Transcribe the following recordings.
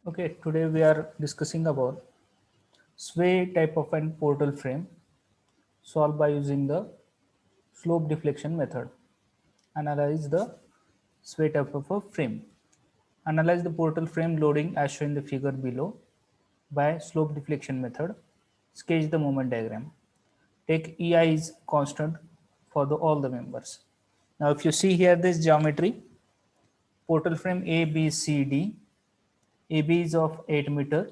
Okay, today we are discussing about sway type of an portal frame solved by using the slope deflection method. Analyze the sway type of a frame. Analyze the portal frame loading as shown in the figure below by slope deflection method. Sketch the moment diagram. Take EI is constant for all the members. Now if you see here this geometry, portal frame A, B, C, D, AB is of 8 meter,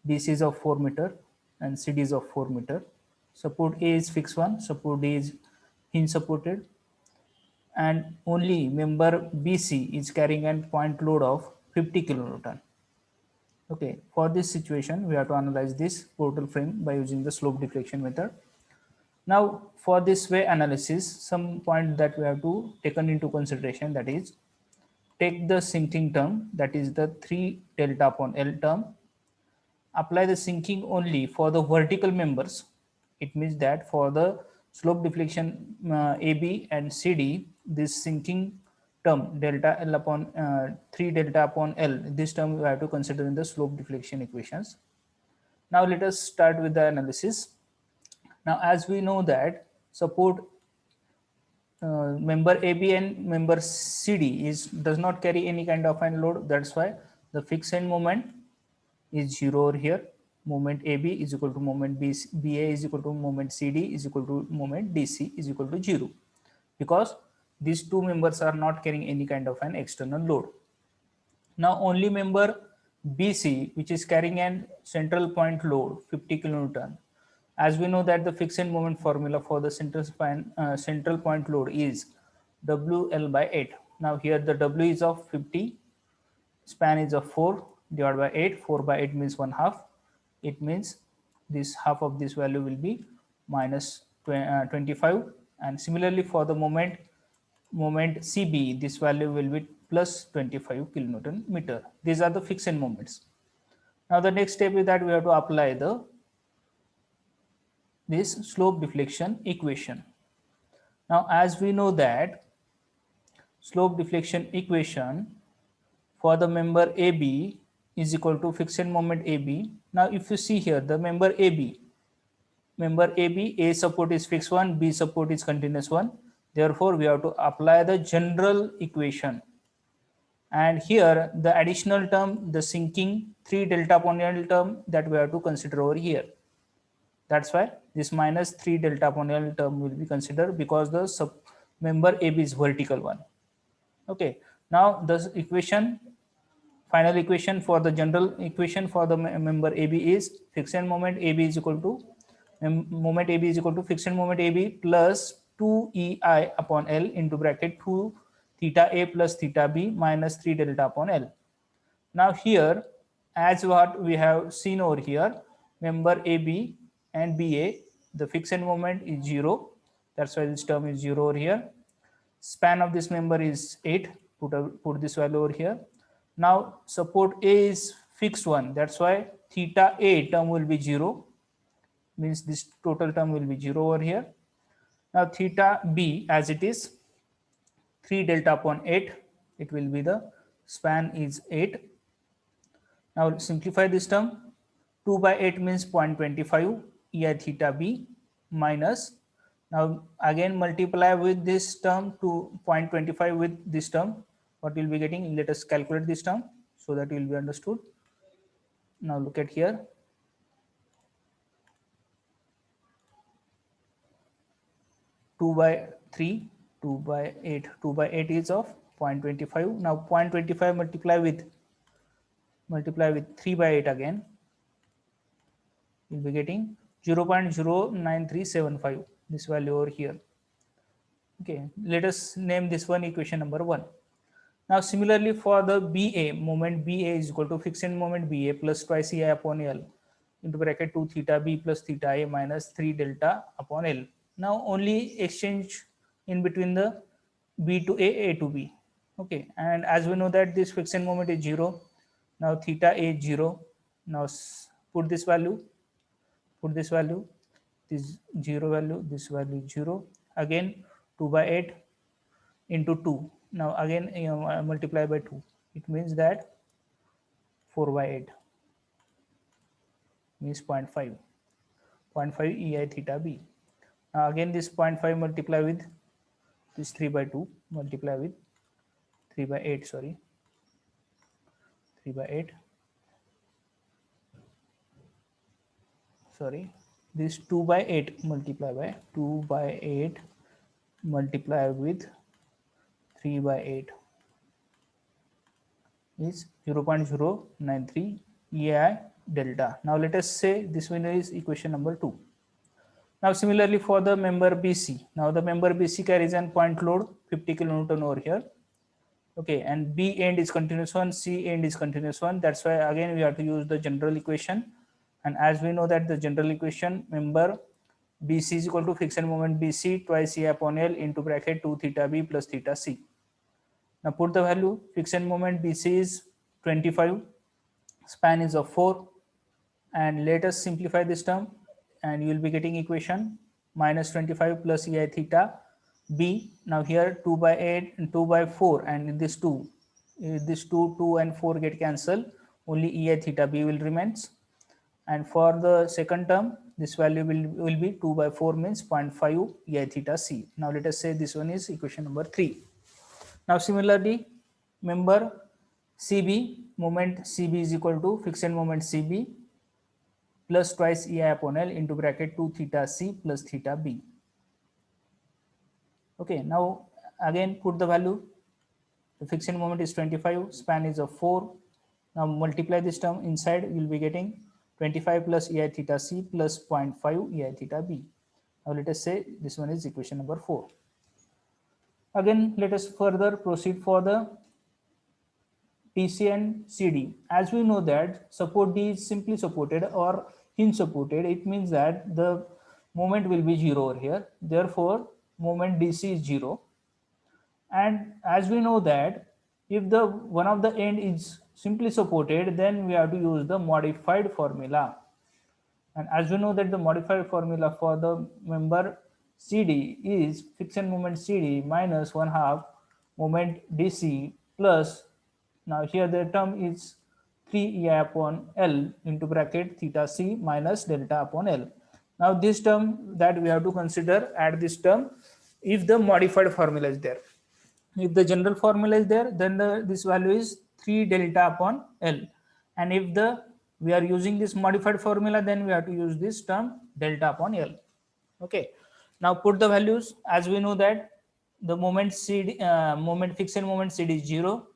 BC is of 4 meter and CD is of 4 meter. Support A is fixed one, support D is hinge supported, and only member BC is carrying a point load of 50 kilonewton. Okay, for this situation we have to analyze this portal frame by using the slope deflection method. Now for this way analysis, some point that we have to taken into consideration, that is take the sinking term, that is the 3 delta upon L term. Apply the sinking only for the vertical members. It means that for the slope deflection AB and CD, this sinking term delta L upon 3 delta upon L, this term we have to consider in the slope deflection equations. Now let us start with the analysis. Now as we know that support member AB and member CD does not carry any kind of an load. That's why the fixed end moment is 0 over here. Moment AB is equal to moment BA is equal to moment CD is equal to moment DC is equal to 0, because these two members are not carrying any kind of an external load. Now only member BC, which is carrying an central point load 50 kilonewton. As we know that the fixed end moment formula for the central point load is WL by 8. Now here the W is of 50, span is of 4 divided by 8. 4 by 8 means 1 half. It means this half of this value will be minus 25. And similarly for the moment CB, this value will be plus 25 kilonewton meter. These are the fixed end moments. Now the next step is that we have to apply this slope deflection equation. Now as we know that slope deflection equation for the member AB is equal to fixed end moment AB. Now if you see here the member AB, A support is fixed one, B support is continuous one. Therefore we have to apply the general equation, and here the additional term, the sinking 3 delta upon L term, that we have to consider over here. That's why this minus 3 delta upon L term will be considered, because the member AB is vertical one. Okay, now the equation, final equation for the general equation for the member AB is fixed end moment AB is equal to moment AB is equal to fixed end moment AB plus 2EI upon L into bracket 2 theta A plus theta B minus 3 delta upon L. Now here, as what we have seen over here, member AB and BA, the fixed end moment is 0. That's why this term is 0 over here. Span of this member is 8. Put this value over here. Now support A is fixed one. That's why theta A term will be 0. Means this total term will be 0 over here. Now theta B, as it is 3 delta upon 8, it will be the span is 8. Now simplify this term. 2 by 8 means 0.25 EI theta B minus, now again multiply with this term to 0.25 with this term. What will be getting? Let us calculate this term so that will be understood. Now look at here. 2 by 3, 2 by 8. 2 by 8 is of 0.25. Now 0.25 multiply with 3 by 8 again. You'll be getting 0.09375, this value over here. Okay, let us name this one equation number 1. Now similarly for the BA, moment BA is equal to fixed end moment BA plus twice EI upon L into bracket 2 theta B plus theta A minus 3 delta upon L. Now only exchange in between the B to A to B. Okay, and as we know that this fixed end moment is 0. Now theta A is 0. Now put this value, this 0 value, this value 0. Again 2 by 8 into 2. Now again multiply by 2. It means that 4 by 8 means 0.5. 0.5 ei theta b. Now again this 0.5 multiply with this 3 by 2 multiply with 3 by 8, sorry, 3 by 8, sorry, this 2 by 8 multiply by 2 by 8 multiply with 3 by 8 is 0.093 ei delta. Now let us say this one is equation number 2. Now similarly for the member BC, now the member BC carries an point load 50 kilonewton over here. Okay, and B end is continuous one, C end is continuous one. That's why again we have to use the general equation. And as we know that the general equation, member BC is equal to friction moment BC twice E upon L into bracket 2 theta B plus theta C. Now put the value, friction moment BC is 25, span is of 4, and let us simplify this term and you will be getting equation minus 25 plus ei theta b. Now here 2 by 8 and 2 by 4, and in this 2, this 2 and 4 get cancelled, only ei theta b will remains. And for the second term, this value will be 2 by 4 means 0.5 ei theta c. Now let us say this one is equation number 3. Now similarly, member CB, moment CB is equal to friction moment CB plus twice ei upon L into bracket 2 theta C plus theta B. Okay, now again put the value. The friction moment is 25, span is of 4. Now multiply this term inside, you will be getting 25 plus ei theta C plus 0.5 ei theta B. Now let us say this one is equation number 4. Again, let us further proceed for the TC and CD. As we know that support D is simply supported or hinge supported, it means that the moment will be 0 over here. Therefore, moment DC is 0. And as we know that if the one of the end is simply supported, then we have to use the modified formula. And as we know that the modified formula for the member CD is friction moment CD minus 1/2 moment DC plus, now here the term is 3 ei upon L into bracket theta C minus delta upon L. Now this term that we have to consider, add this term if the modified formula is there. If the general formula is there, then this value is 3 delta upon L. And if we are using this modified formula, then we have to use this term delta upon L. Okay. Now put the values. As we know that the moment CD, friction moment CD is 0,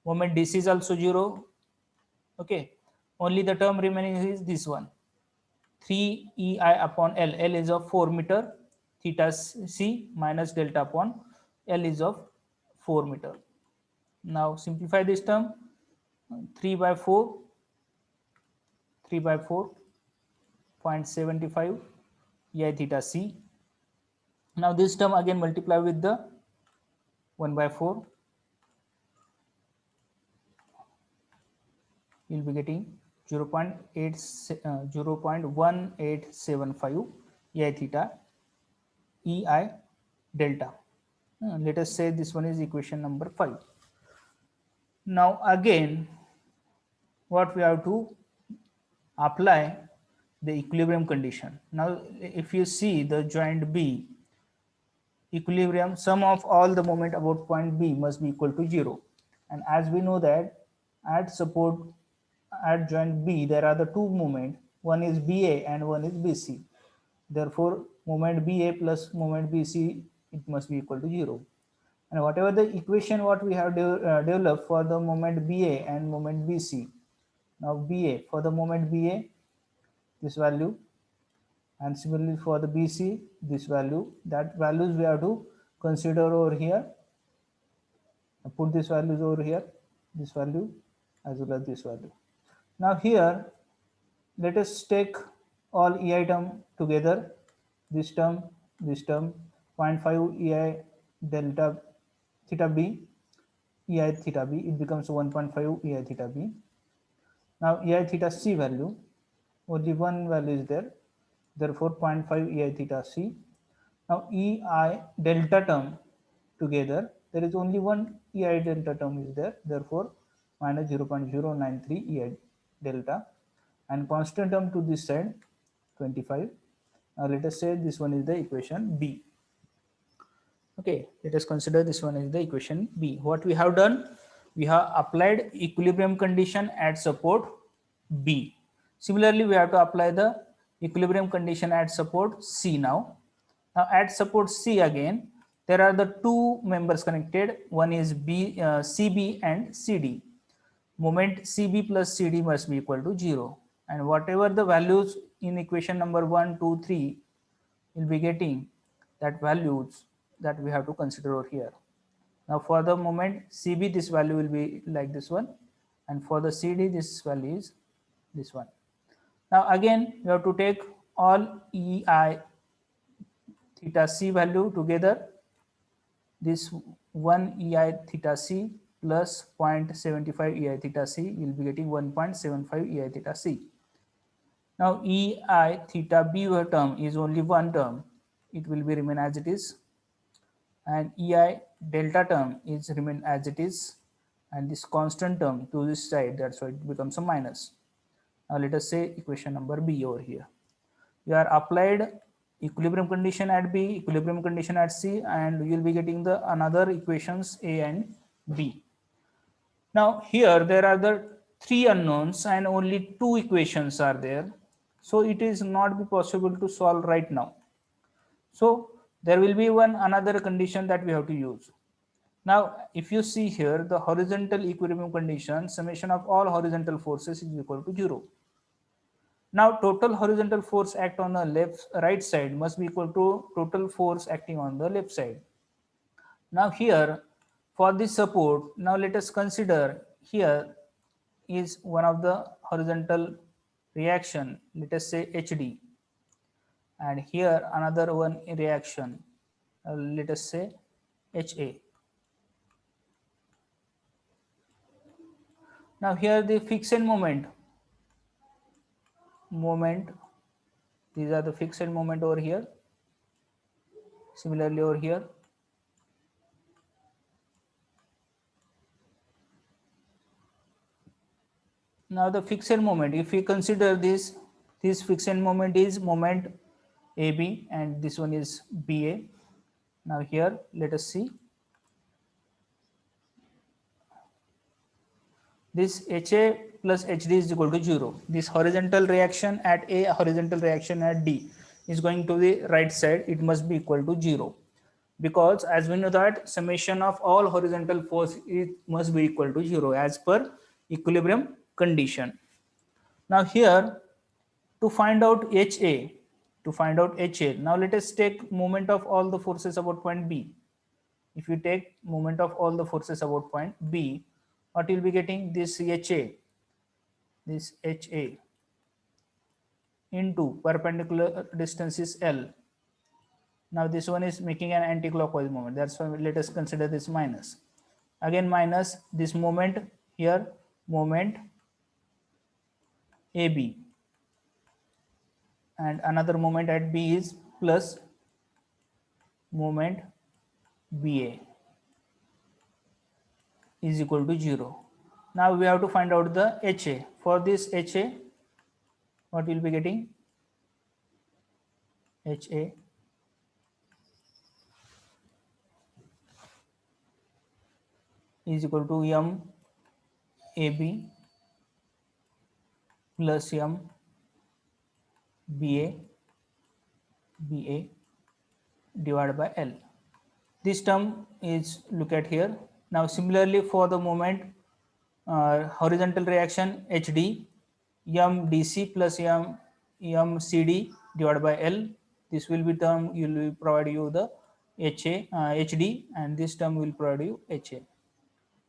moment DC is also 0. Okay. Only the term remaining is this one, 3 ei upon L. L is of 4 meter, theta C minus delta upon L is of 4 meter. Now simplify this term, 3 by 4, 3 by 4, 0.75 ei theta C. Now this term again multiply with the 1 by 4, you will be getting 0.1875 ei theta ei delta. Let us say this one is equation number 5. Now again what we have to apply the equilibrium condition. Now if you see the joint B, equilibrium, sum of all the moment about point B must be equal to 0. And as we know that at support at joint B there are the two moment, one is BA and one is BC. Therefore moment BA plus moment BC, it must be equal to 0. And whatever the equation what we have developed for the moment BA and moment BC, now BA, for the moment BA this value, and similarly for the BC this value, that values we have to consider over here. Put these values over here, this value as well as this value. Now here let us take all ei term together, this term, 0.5 ei delta theta b, ei theta b, it becomes 1.5 ei theta b. Now ei theta c value, only one value is there, therefore 0.5 ei theta c. Now ei delta term together, there is only one ei delta term is there, therefore minus 0.093 ei delta, and constant term to this side 25. Now let us say this one is the equation B. Okay, let us consider this one is the equation B. What we have done, we have applied equilibrium condition at support B. Similarly, we have to apply the equilibrium condition at support C now. Now at support C again, there are the two members connected. One is CB and CD. Moment CB plus CD must be equal to 0. And whatever the values in equation number 1, 2, 3 will be getting, that values that we have to consider over here. Now for the moment CB, this value will be like this one, and for the CD this value is this one. Now again you have to take all EI theta C value together. This 1 EI theta C plus 0.75 EI theta C will be getting 1.75 EI theta C. Now EI theta B term is only one term, it will be remain as it is, and EI delta term is remain as it is, and this constant term to this side, that's why it becomes a minus. Now let us say equation number B over here. We are applied equilibrium condition at B, equilibrium condition at C, and you will be getting the another equations A and B. Now here there are the three unknowns and only two equations are there, so it is not be possible to solve right now. So there will be one another condition that we have to use. Now if you see here, the horizontal equilibrium condition, summation of all horizontal forces is equal to 0. Now total horizontal force act on the right side must be equal to total force acting on the left side. Now here for this support, now let us consider here is one of the horizontal reaction, let us say HD, and here another one reaction, let us say HA. Now here the fixed moment, these are the fixed moment over here. Similarly over here, now the fixed moment, if we consider this fixed moment is moment AB and this one is BA. Now here let us see, this HA plus HD is equal to 0. This horizontal reaction at A, horizontal reaction at D is going to the right side, it must be equal to 0, because as we know that summation of all horizontal force it must be equal to 0 as per equilibrium condition. Now here to find out HA, now let us take moment of all the forces about point B. If you take moment of all the forces about point B, what you'll be getting, this HA into perpendicular distance is L. Now this one is making an anti-clockwise moment, that's why let us consider this minus. Again minus this moment here, moment AB, and another moment at B is plus moment BA is equal to 0. Now we have to find out the HA. For this HA, what we'll be getting? HA is equal to M AB plus M BA divided by L. This term is, look at here. Now similarly for the moment horizontal reaction HD, M DC plus M CD divided by L. This will be term will provide you the HA HD, and this term will provide you HA.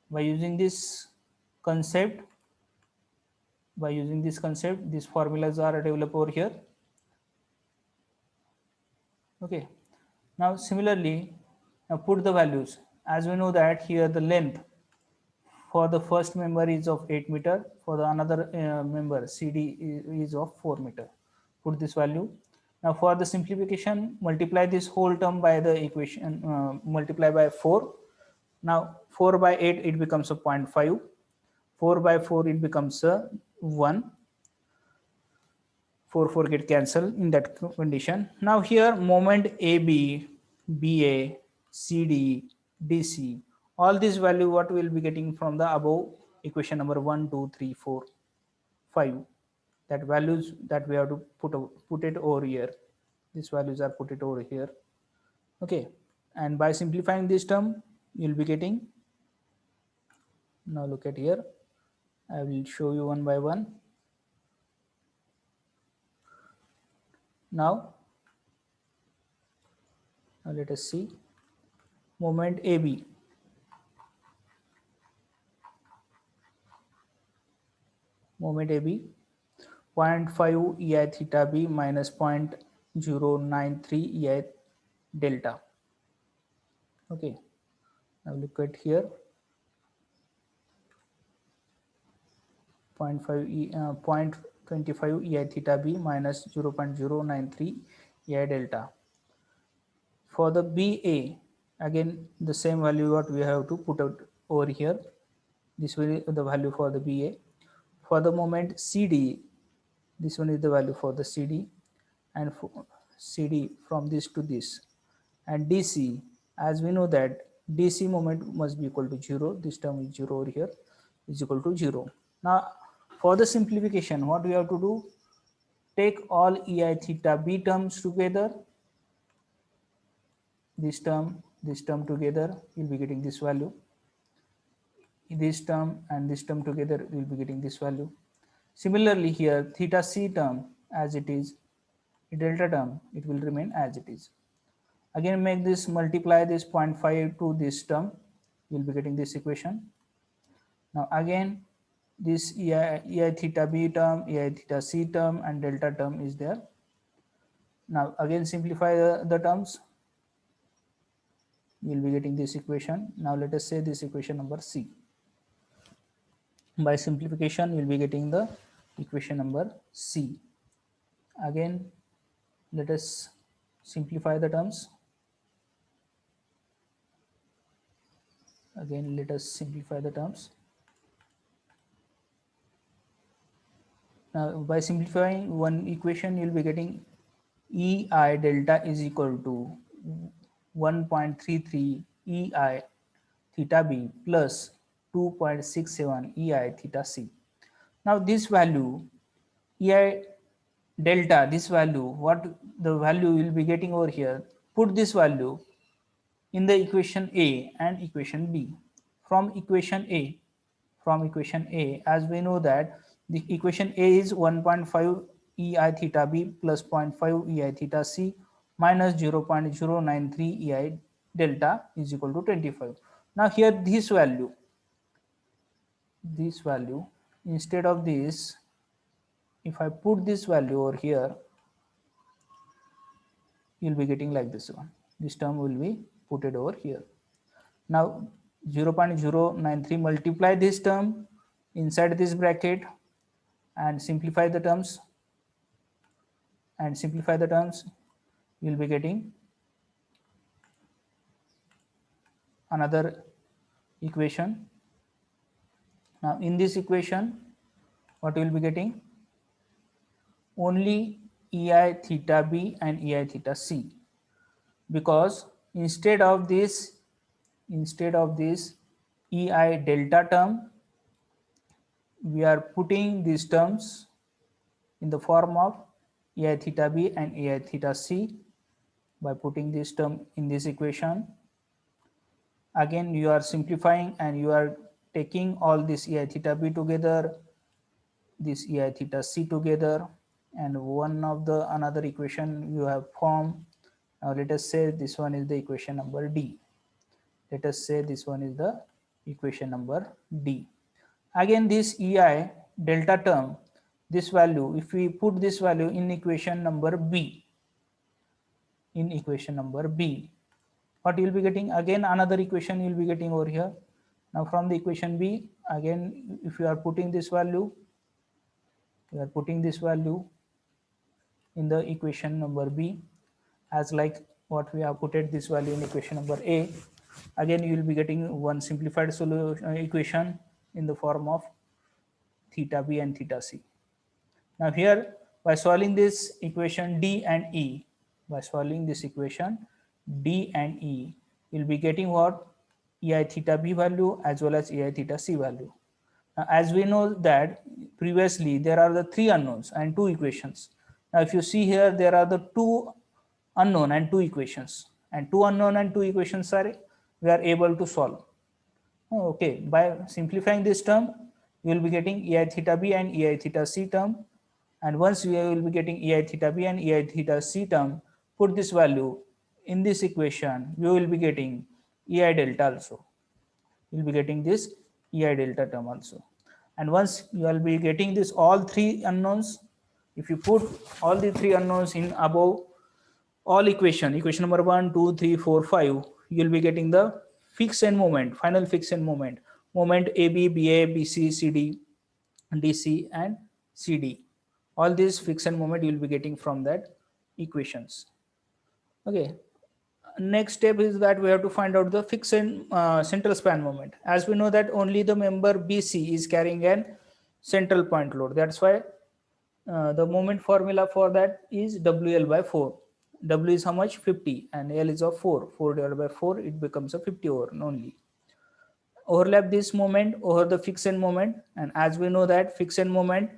By using this concept, these formulas are developed over here. Okay. Now similarly, now put the values. As we know that here the length for the first member is of 8 meter, for the another member CD is of 4 meter. Put this value. Now for the simplification, multiply this whole term by the equation, multiply by 4. Now 4 by 8 it becomes a 0.5. 4 by 4 it becomes a 1, 4 4 get cancelled in that condition. Now here moment AB, BA, CD, DC, all these value what we will be getting from the above equation number 1, 2, 3, 4, 5. That values that we have to put it over here. These values are put it over here. Okay, and by simplifying this term, you will be getting. Now look at here. I will show you one by one. Now let us see moment AB. Moment AB 0.5 EI theta B minus 0.093 EI delta. Okay, now look at here 0.25 EI theta B minus 0.093 EI delta. For the BA, again the same value what we have to put out over here. This will be the value for the BA. For the moment CD, this one is the value for the CD, and for CD from this to this. And DC, as we know that DC moment must be equal to 0. This term is 0 over here, is equal to 0. Now for the simplification, what we have to do, take all EI theta B terms together, this term together, you'll be getting this value. This term and this term together, we'll be getting this value. Similarly here, theta C term as it is, delta term, it will remain as it is. Again make this, multiply this 0.5 to this term, you'll be getting this equation. Now again this EI theta B term, EI theta C term and delta term is there. Now again simplify the terms, you'll be getting this equation. Now let us say this equation number C. By simplification, we'll be getting the equation number C. Again, let us simplify the terms. Again, let us simplify the terms. Now, by simplifying one equation, you'll be getting EI delta is equal to 1.33 EI theta B plus 2.67 EI theta C. Now this value EI delta, this value, what the value will be getting over here, put this value in the equation A and equation B. From equation A, as we know that the equation A is 1.5 EI theta B plus 0.5 EI theta C minus 0.093 EI delta is equal to 25. Now here this value, instead of this, if I put this value over here, you'll be getting like this one. This term will be put it over here. Now 0.093 multiply this term inside this bracket and simplify the terms. You'll be getting another equation. Now in this equation, what we will be getting? Only EI theta B and EI theta C, because instead of this EI delta term, we are putting these terms in the form of EI theta B and EI theta C by putting this term in this equation. Again you are simplifying and you are taking all this EI theta B together, this EI theta C together, and one of the another equation you have formed. Now let us say this one is the equation number D. Let us say this one is the equation number D. Again this EI delta term, this value, if we put this value in equation number B, what you will be getting? Again another equation you will be getting over here. Now from the equation B, again if you are putting this value, in the equation number B, as like what we have put it this value in equation number A. Again you will be getting one simplified solution equation in the form of theta B and theta C. Now here, by solving this equation D and E, by solving this equation D and E, you'll be getting what? EI theta B value as well as EI theta C value. Now, as we know that previously there are the three unknowns and two equations. Now if you see here, there are the two unknown and two equations, and two unknown and two equations are we are able to solve. Okay, by simplifying this term, you will be getting EI theta B and EI theta C term. And once we will be getting EI theta B and EI theta C term, put this value in this equation, you will be getting EI delta also. You will be getting this EI delta term also. And once you will be getting this all three unknowns, if you put all the three unknowns in above all equation number 1, 2, 3, 4, 5, you will be getting the fixed end moment, final fixed end moment, moment AB, BA, BC, CD, DC and CD. All these fixed end moment you will be getting from that equations. Okay. Next step is that we have to find out the fixed end central span moment. As we know that only the member BC is carrying an central point load. That's why the moment formula for that is WL by 4. W is how much? 50 and L is of 4. 4 divided by 4, it becomes a 50 over only. Overlap this moment over the fixed end moment, and as we know that fixed end moment,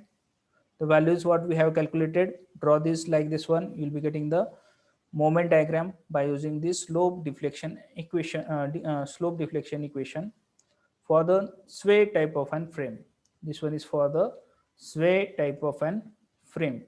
the values what we have calculated, draw this like this one, you'll be getting the moment diagram by using this slope deflection equation for the sway type of an frame. This one is for the sway type of an frame.